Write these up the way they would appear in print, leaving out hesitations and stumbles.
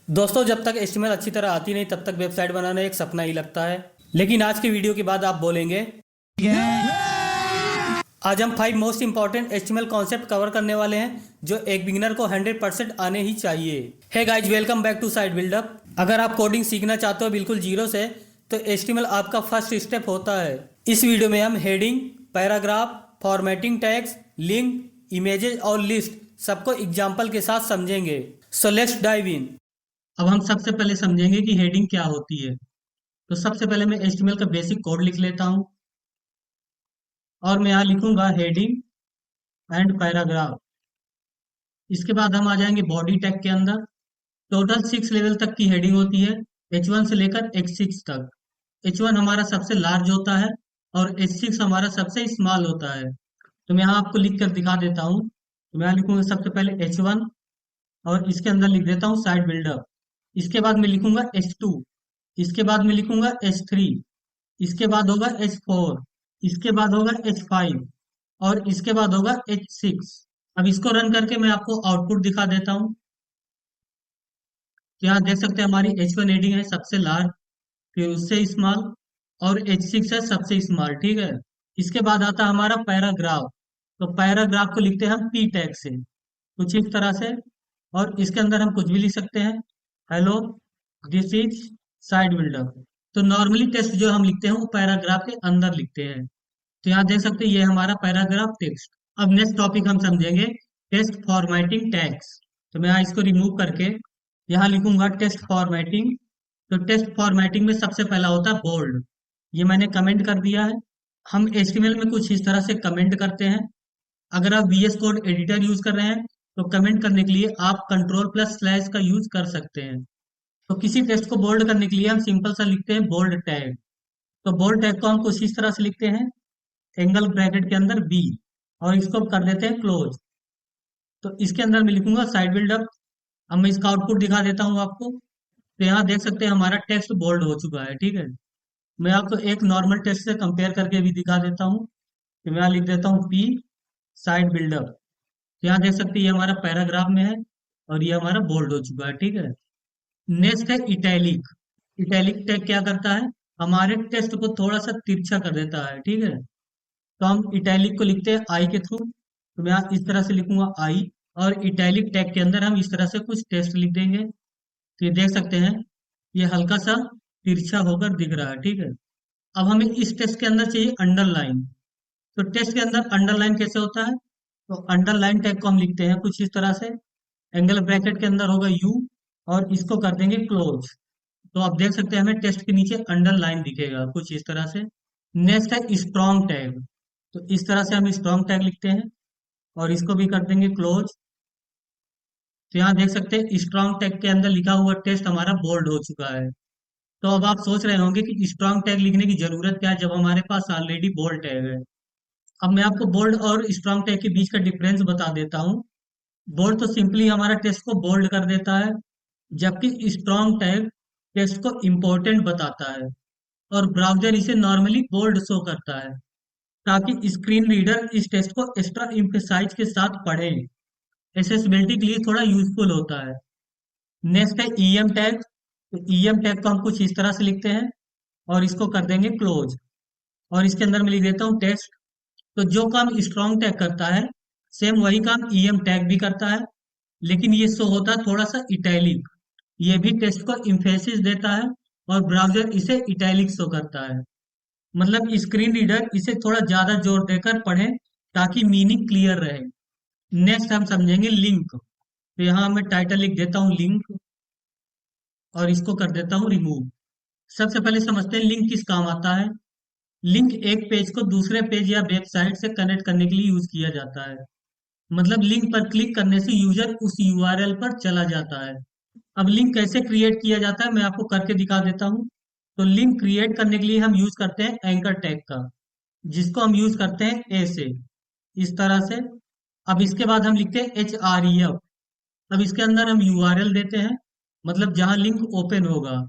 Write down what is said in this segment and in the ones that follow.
दोस्तों, जब तक एचटीएमएल अच्छी तरह आती नहीं तब तक वेबसाइट बनाना एक सपना ही लगता है। लेकिन आज की वीडियो के बाद आप बोलेंगे आज हम 5 most important HTML concept cover करने वाले हैं जो एक बिगिनर को 100% आने ही चाहिए। Hey guys, welcome back to site buildup. अगर आप कोडिंग सीखना चाहते हो बिल्कुल जीरो से, तो एचटीएमएल आपका फर्स्ट स्टेप होता है। इस वीडियो में हम heading, paragraph, formatting tags, link, images और लिस्ट सबको एग्जाम्पल के साथ समझेंगे। So let's dive in. अब हम सबसे पहले समझेंगे कि हेडिंग क्या होती है। तो सबसे पहले मैं HTML का बेसिक कोड लिख लेता हूं और मैं यहाँ लिखूंगा हेडिंग एंड पैराग्राफ। इसके बाद हम आ जाएंगे बॉडी टैग के अंदर। टोटल 6 लेवल तक की हेडिंग होती है, H1 से लेकर H6 तक। H1 हमारा सबसे लार्ज होता है और H6 हमारा सबसे स्मॉल होता है। तो मैं यहाँ आपको लिख कर दिखा देता हूँ। तो मैं यहाँ लिखूंगा सबसे पहले H1 और इसके अंदर लिख देता हूँ साइट बिल्डर। इसके बाद मैं लिखूंगा H2, इसके बाद मैं लिखूंगा H3, इसके बाद होगा H4, इसके बाद होगा H5 और इसके बाद होगा H6। अब इसको रन करके मैं आपको आउटपुट दिखा देता हूँ। तो यहाँ देख सकते हैं हमारी H1 हेडिंग है सबसे लार्ज, फिर उससे स्मॉल और H6 है सबसे स्मॉल। ठीक है। इसके बाद आता है हमारा पैराग्राफ। तो पैराग्राफ को लिखते हैं हम P टैग से, कुछ इस तरह से। और इसके अंदर हम कुछ भी लिख सकते हैं, hello this is side builder. तो नॉर्मली टेक्स्ट जो हम लिखते हैं वो पैराग्राफ के अंदर लिखते हैं। तो यहाँ देख सकते हैं ये हमारा पैराग्राफ टेक्स्ट। अब नेक्स्ट टॉपिक हम समझेंगे टेक्स्ट फॉर्मेटिंग टैग्स। तो मैं यहाँ इसको रिमूव करके यहाँ लिखूंगा टेक्स्ट फॉर्मेटिंग। तो टेक्स्ट फॉर्मेटिंग में सबसे पहला होता है बोल्ड। ये मैंने कमेंट कर दिया है। हम HTML में कुछ इस तरह से कमेंट करते हैं। अगर आप VS कोड एडिटर यूज कर रहे हैं तो कमेंट करने के लिए आप कंट्रोल+/ का यूज कर सकते हैं। तो किसी टेक्स्ट को बोल्ड करने के लिए हम सिंपल सा लिखते हैं बोल्ड टैग। तो बोल्ड टैग को हम कुछ इस तरह से लिखते हैं, एंगल ब्रैकेट के अंदर B, और इसको कर देते हैं क्लोज। तो इसके अंदर मैं लिखूंगा साइड बिल्डअप। अब मैं इसका आउटपुट दिखा देता हूँ आपको। तो यहाँ देख सकते हैं हमारा टेक्स्ट बोल्ड हो चुका है। ठीक है। मैं आपको एक नॉर्मल टेक्स्ट से कंपेयर करके भी दिखा देता हूँ। तो मैं यहाँ लिख देता हूँ P साइड बिल्डअप। तो यहाँ देख सकते हैं ये हमारा पैराग्राफ में है और ये हमारा बोल्ड हो चुका है। ठीक है। नेक्स्ट है इटैलिक। इटैलिक टैग क्या करता है, हमारे टेक्स्ट को थोड़ा सा तिरछा कर देता है। ठीक है। तो हम इटैलिक को लिखते हैं आई के थ्रू। तो मैं यहाँ इस तरह से लिखूंगा आई, और इटैलिक टैग के अंदर हम इस तरह से कुछ टेक्स्ट लिख देंगे। तो ये देख सकते हैं ये हल्का सा तिरछा होकर दिख रहा है। ठीक है। अब हमें इस टेक्स्ट के अंदर चाहिए अंडरलाइन। तो टेक्स्ट के अंदर अंडरलाइन कैसे होता है, तो अंडरलाइन टैग को हम लिखते हैं कुछ इस तरह से, एंगल ब्रैकेट के अंदर होगा U और इसको कर देंगे क्लोज। तो आप देख सकते हैं हमें टेक्स्ट के नीचे अंडरलाइन दिखेगा कुछ इस तरह से। नेक्स्ट है स्ट्रॉन्ग टैग। तो इस तरह से हम स्ट्रॉन्ग टैग लिखते हैं और इसको भी कर देंगे क्लोज। तो यहाँ देख सकते हैं स्ट्रॉन्ग टैग के अंदर लिखा हुआ टेक्स्ट हमारा बोल्ड हो चुका है। तो अब आप सोच रहे होंगे कि स्ट्रॉन्ग टैग लिखने की जरूरत क्या है जब हमारे पास ऑलरेडी बोल्ड टैग है। अब मैं आपको बोल्ड और स्ट्रॉन्ग टैग के बीच का डिफरेंस बता देता हूँ। बोल्ड तो सिंपली हमारा टेक्स्ट को बोल्ड कर देता है, जबकि स्ट्रॉन्ग टैग टेक्स्ट को इम्पोर्टेंट बताता है और ब्राउजर इसे नॉर्मली बोल्ड शो करता है ताकि स्क्रीन रीडर इस टेक्स्ट को एक्स्ट्रा इम्फेसाइज के साथ पढ़े। एसेसिबिलिटी के लिए थोड़ा यूजफुल होता है। नेक्स्ट है EM टैग। तो EM टैग को हम कुछ इस तरह से लिखते हैं और इसको कर देंगे क्लोज, और इसके अंदर मैं लिख देता हूँ टेक्स्ट। तो जो काम स्ट्रॉन्ग टैग करता है सेम वही काम EM टैग भी करता है, लेकिन ये शो होता है थोड़ा सा इटैलिक। ये भी टेक्स्ट को इम्फेसिस देता है और ब्राउजर इसे इटैलिक शो करता है। मतलब स्क्रीन रीडर इसे थोड़ा ज्यादा जोर देकर पढ़े ताकि मीनिंग क्लियर रहे। नेक्स्ट हम समझेंगे लिंक। तो यहाँ मैं टाइटल लिख देता हूँ लिंक और इसको कर देता हूँ रिमूव। सबसे पहले समझते हैं लिंक किस काम आता है। लिंक एक पेज को दूसरे पेज या वेबसाइट से कनेक्ट करने के लिए यूज किया जाता है। मतलब लिंक पर क्लिक करने से यूजर उस URL पर चला जाता है। अब लिंक कैसे क्रिएट किया जाता है मैं आपको करके दिखा देता हूँ। तो लिंक क्रिएट करने के लिए हम यूज करते हैं एंकर टैग का, जिसको हम यूज करते हैं ए से, इस तरह से। अब इसके बाद हम लिखते हैं href। अब इसके अंदर हम URL देते हैं, मतलब जहां लिंक ओपन होगा।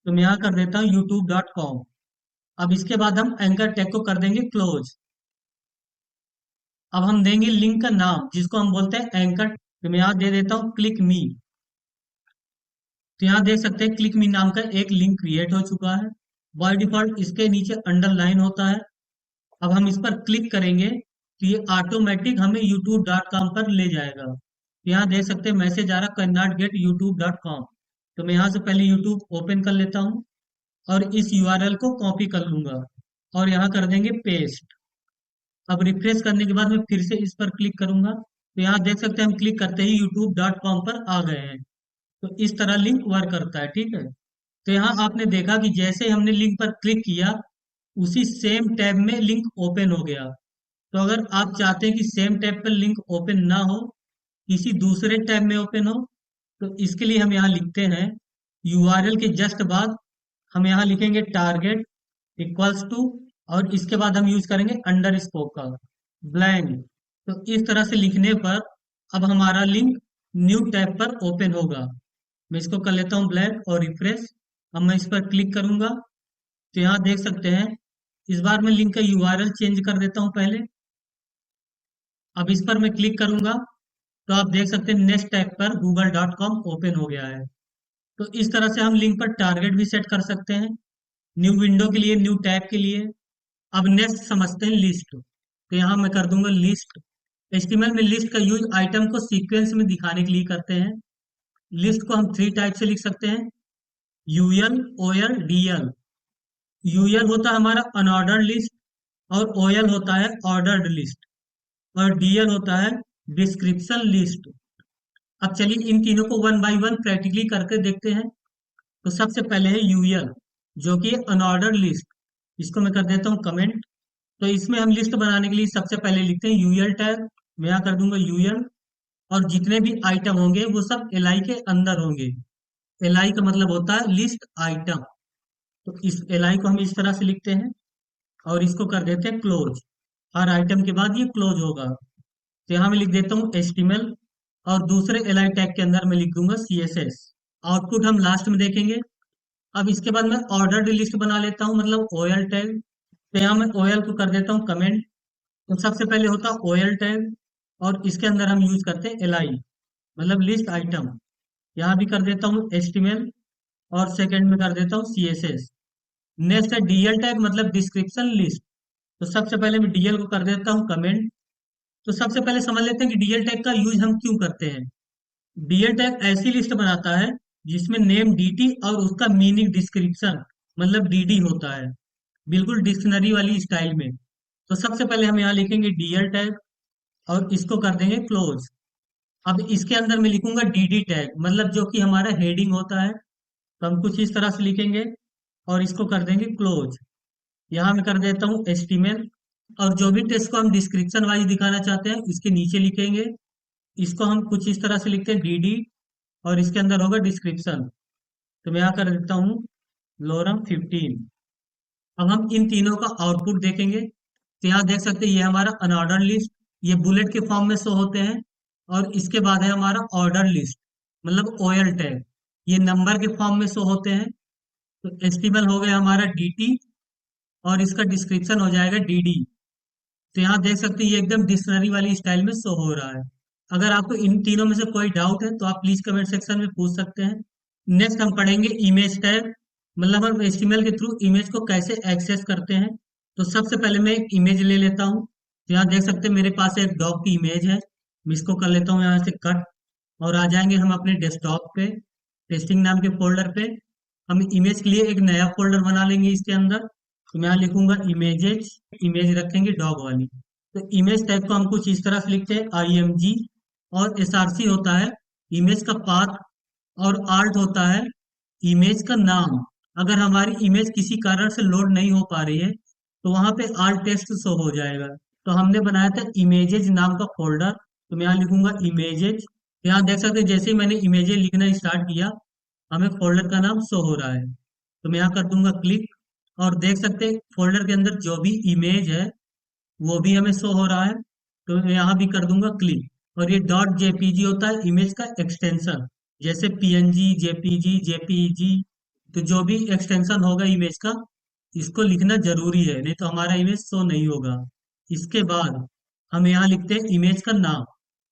तो मैं यहाँ कर देता हूँ youtube.com। अब इसके बाद हम एंकर टैग को कर देंगे क्लोज। अब हम देंगे लिंक का नाम जिसको हम बोलते हैं एंकर। तो मैं यहाँ दे देता हूँ क्लिक मी। तो यहाँ देख सकते हैं क्लिक मी नाम का एक लिंक क्रिएट हो चुका है। बाय डिफॉल्ट इसके नीचे अंडरलाइन होता है। अब हम इस पर क्लिक करेंगे तो ये ऑटोमेटिक हमें youtube.com पर ले जाएगा। तो यहाँ देख सकते हैं मैसेज आ रहा कैन नॉट गेट youtube.com। तो मैं यहाँ से पहले यूट्यूब ओपन कर लेता हूँ और इस यूआरएल को कॉपी कर लूंगा और यहाँ कर देंगे पेस्ट। अब रिफ्रेश करने के बाद मैं फिर से इस पर क्लिक करूंगा तो यहाँ देख सकते हैं हम क्लिक करते ही youtube.com पर आ गए हैं। तो इस तरह लिंक वर्क करता है, ठीक है। तो यहाँ आपने देखा कि जैसे हमने लिंक पर क्लिक किया उसी सेम टैब में लिंक ओपन हो गया। तो अगर आप चाहते हैं कि सेम टैब पर लिंक ओपन ना हो, किसी दूसरे टैब में ओपन हो, तो इसके लिए हम यहाँ लिखते हैं यूआरएल के जस्ट बाद हम यहाँ लिखेंगे टारगेट इक्वल्स टू और इसके बाद हम यूज करेंगे अंडर स्कोर का ब्लैंक। तो इस तरह से लिखने पर अब हमारा लिंक न्यू टैब पर ओपन होगा। मैं इसको कर लेता हूँ ब्लैंक और रिफ्रेश। अब मैं इस पर क्लिक करूंगा तो यहाँ देख सकते हैं इस बार मैं लिंक का यूआरएल चेंज कर देता हूँ पहले। अब इस पर मैं क्लिक करूंगा तो आप देख सकते हैं नेक्स्ट टैब पर google.com ओपन हो गया है। तो इस तरह से हम लिंक पर टारगेट भी सेट कर सकते हैं, न्यू विंडो के लिए, न्यू टैब के लिए। अब नेक्स्ट समझते हैं लिस्ट। तो यहाँ मैं कर दूंगा लिस्ट। एचटीएमएल में लिस्ट का यूज आइटम को सीक्वेंस में दिखाने के लिए करते हैं। लिस्ट को हम थ्री टाइप से लिख सकते हैं, यूएल, ओएल, डीएल। यूएल होता है हमारा अनऑर्डर्ड लिस्ट और ओएल होता है ऑर्डर्ड लिस्ट और डीएल होता है डिस्क्रिप्शन लिस्ट। अब चलिए इन तीनों को वन बाय वन प्रैक्टिकली करके देखते हैं। तो सबसे पहले है यूएल जो कि अनऑर्डर्ड लिस्ट। इसको मैं कर देता हूँ कमेंट। तो इसमें हम लिस्ट बनाने के लिए सबसे पहले लिखते हैं यूएल टैग। मैं यहाँ कर दूंगा यूएल और जितने भी आइटम होंगे वो सब एलआई के अंदर होंगे। एलआई का मतलब होता है लिस्ट आइटम। तो इस एलआई को हम इस तरह से लिखते हैं और इसको कर देते हैं क्लोज। हर आइटम के बाद ये क्लोज होगा। तो यहाँ मैं लिख देता हूँ एचटीएमएल और दूसरे एलआई टैग के अंदर मैं लिख दूंगा सीएसएस। आउटपुट हम लास्ट में देखेंगे। अब इसके बाद मैं ऑर्डर्ड लिस्ट बना लेता हूँ, मतलब ओएल टैग। तो यहाँ मैं ओएल को कर देता हूँ कमेंट। तो सबसे पहले होता है ओएल टैग और इसके अंदर हम यूज करते हैं एलआई मतलब लिस्ट आइटम। यहाँ भी कर देता हूँ एचटीएमएल और सेकंड में कर देता हूँ सीएसएस। नेक्स्ट है डीएल टैग मतलब डिस्क्रिप्शन लिस्ट। तो सबसे पहले मैं डीएल को कर देता हूँ कमेंट। तो सबसे पहले समझ लेते हैं कि डीएल टैग का यूज हम क्यों करते हैं। डीएल टैग ऐसी लिस्ट बनाता है जिसमें नेम डीटी और उसका मीनिंग डिस्क्रिप्शन मतलब डीडी होता है, बिल्कुल डिक्शनरी वाली स्टाइल में। तो सबसे पहले हम यहाँ लिखेंगे डीएल टैग और इसको कर देंगे क्लोज। अब इसके अंदर मैं लिखूंगा डीडी टैग मतलब जो कि हमारा हेडिंग होता है। तो हम कुछ इस तरह से लिखेंगे और इसको कर देंगे क्लोज। यहाँ मैं कर देता हूँ एचटीएमएल और जो भी टेक्स्ट को हम डिस्क्रिप्शन वाइज दिखाना चाहते हैं उसके नीचे लिखेंगे। इसको हम कुछ इस तरह से लिखते हैं डीडी और इसके अंदर होगा डिस्क्रिप्शन। तो मैं यहाँ कर देता हूँ लोरम 15। अब हम इन तीनों का आउटपुट देखेंगे। तो यहाँ देख सकते हैं ये हमारा अनऑर्डर लिस्ट, ये बुलेट के फॉर्म में शो होते हैं। और इसके बाद है हमारा ऑर्डर लिस्ट मतलब ओएल टैग, ये नंबर के फॉर्म में शो होते हैं। तो एचटीएमएल हो गया हमारा डीटी और इसका डिस्क्रिप्शन हो जाएगा डीडी। तो यहाँ देख सकते हैं ये एकदम डिक्शनरी वाली स्टाइल में शो हो रहा है। अगर आपको इन तीनों में से कोई डाउट है तो आप प्लीज कमेंट सेक्शन में पूछ सकते हैं। नेक्स्ट हम पढ़ेंगे इमेज टैग मतलब हम एचटीएमएल के थ्रू इमेज को कैसे एक्सेस करते हैं। तो सबसे पहले मैं एक इमेज ले लेता हूँ। तो यहाँ देख सकते हैं मेरे पास एक डॉग की इमेज है। मैं इसको कर लेता हूँ यहाँ से कट और आ जाएंगे हम अपने डेस्कटॉप पे टेस्टिंग नाम के फोल्डर पे। हम इमेज के लिए एक नया फोल्डर बना लेंगे इसके अंदर। तो मैं यहाँ लिखूंगा इमेजेस, इमेज रखेंगे डॉग वाली। तो इमेज टैग को हम कुछ इस तरह से लिखते हैं IMG और SRC होता है इमेज का पाथ और आर्ट होता है इमेज का नाम। अगर हमारी इमेज किसी कारण से लोड नहीं हो पा रही है तो वहां पे आर्ट टेक्स्ट शो हो जाएगा। तो हमने बनाया था इमेजेज नाम का फोल्डर। तो मैं यहाँ लिखूंगा इमेजेज। यहाँ देख सकते हैं जैसे ही मैंने इमेजेज लिखना स्टार्ट किया हमें फोल्डर का नाम शो हो रहा है। तो मैं यहाँ कर दूंगा क्लिक और देख सकते हैं फोल्डर के अंदर जो भी इमेज है वो भी हमें शो हो रहा है। तो मैं यहाँ भी कर दूंगा क्लिक और ये डॉट जेपीजी होता है इमेज का एक्सटेंशन, जैसे पीएनजी, जेपीजी, जेपीजी। तो जो भी एक्सटेंशन होगा इमेज का इसको लिखना जरूरी है, नहीं तो हमारा इमेज शो नहीं होगा। इसके बाद हम यहाँ लिखते हैं इमेज का नाम।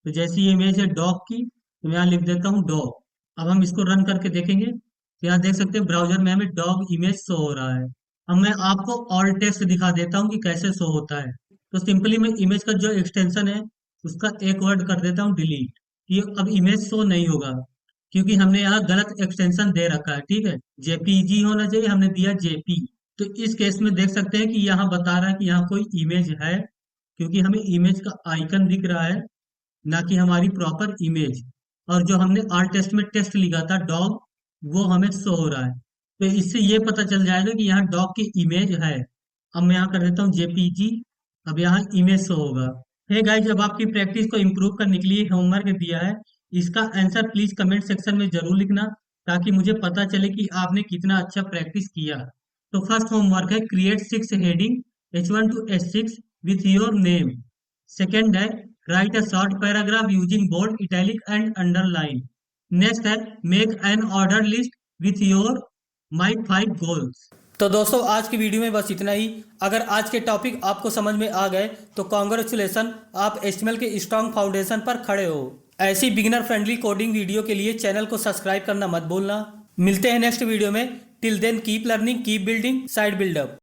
तो जैसी ये इमेज है डॉग की तो मैं यहाँ लिख देता हूँ डॉग। अब हम इसको रन करके देखेंगे तो यहाँ देख सकते हैं ब्राउजर में हमें डॉग इमेज शो हो रहा है। अब मैं आपको ऑल टेक्स्ट दिखा देता हूँ कि कैसे शो होता है। तो सिंपली मैं इमेज का जो एक्सटेंशन है उसका एक वर्ड कर देता हूँ डिलीट। ये अब इमेज शो नहीं होगा क्योंकि हमने यहाँ गलत एक्सटेंशन दे रखा है। ठीक है, जेपीजी होना चाहिए, हमने दिया जेपी। तो इस केस में देख सकते हैं कि यहाँ बता रहा है कि यहाँ कोई इमेज है, क्योंकि हमें इमेज का आइकन दिख रहा है, ना कि हमारी प्रॉपर इमेज। और जो हमने आल टेस्ट में टेस्ट लिखा था डॉग, वो हमें शो हो रहा है। तो इससे ये पता चल जाएगा कि यहाँ डॉग की इमेज है। अब मैं यहाँ कर देता हूँ जेपीजी। अब यहाँ इमेज शो होगा। हे गाइस, जब आपकी प्रैक्टिस को इम्प्रूव करने के लिए होमवर्क दिया है, इसका आंसर प्लीज कमेंट सेक्शन में जरूर लिखना, ताकि मुझे पता चले कि आपने कितना अच्छा प्रैक्टिस किया। तो फर्स्ट होमवर्क है create 6 heading H1 to H6 with your name। Second है write a short paragraph using bold, italic and underline. Next है make an order list with your my 5 goals. तो दोस्तों आज की वीडियो में बस इतना ही। अगर आज के टॉपिक आपको समझ में आ गए तो कॉन्ग्रेचुलेसन, आप HTML के स्ट्रॉन्ग फाउंडेशन पर खड़े हो। ऐसी बिगिनर फ्रेंडली कोडिंग वीडियो के लिए चैनल को सब्सक्राइब करना मत भूलना। मिलते हैं नेक्स्ट वीडियो में। Till then keep learning, keep building, site buildup.